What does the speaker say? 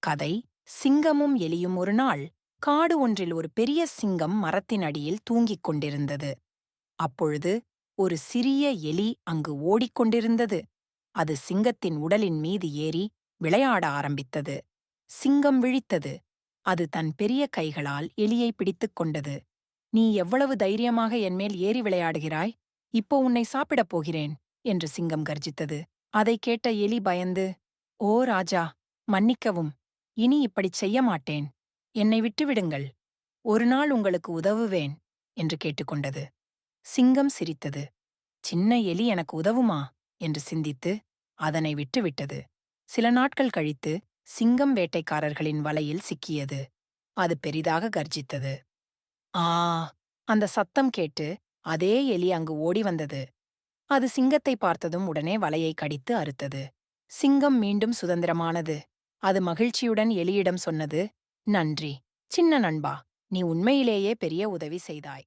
கதை சிங்கமும் எலியும். ஒரு நாள் காடு ஒன்றில் ஒரு பெரிய சிங்கம் மரத்தின் அடியில் தூங்கிக் கொண்டிருந்தது. அப்பொழுது ஒரு சிறிய எலி அங்கு ஓடிக்கொண்டிருந்தது. அது சிங்கத்தின் உடலின் மீது ஏறி விளையாட ஆரம்பித்தது. சிங்கம் விழித்தது. அது தன் பெரிய கைகளால் எலியை பிடித்துக் கொண்டது. "நீ எவ்வளவு தைரியமாக என்மேல் ஏறி விளையாடுகிறாய்? இப்போ உன்னை சாப்பிடப் போகிறேன்" என்று சிங்கம் கர்ஜித்தது. அதைக் கேட்ட எலி பயந்து, "ஓ ராஜா, மன்னிக்கவும். இனி இப்படிச் செய்ய மாட்டேன். என்னை விட்டுவிடுங்கள். ஒரு நாள் உங்களுக்கு உதவுவேன்" என்று கேட்டுக்கொண்டது. சிங்கம் சிரித்தது. சின்ன எலி எனக்கு உதவுமா என்று சிந்தித்து அதனை விட்டுவிட்டது. சில நாட்கள் கழித்து சிங்கம் வேட்டைக்காரர்களின் வலையில் சிக்கியது. அது பெரிதாக கர்ஜித்தது. ஆ! அந்த சத்தம் கேட்டு அதே எலி அங்கு ஓடி வந்தது. அது சிங்கத்தை பார்த்ததும் உடனே வலையை கடித்து அறுத்தது. சிங்கம் மீண்டும் சுதந்திரமானது. அது மகிழ்ச்சியுடன் எலியிடம் சொன்னது, "நன்றி, சின்ன நண்பா. நீ உண்மையிலேயே பெரிய உதவி செய்தாய்."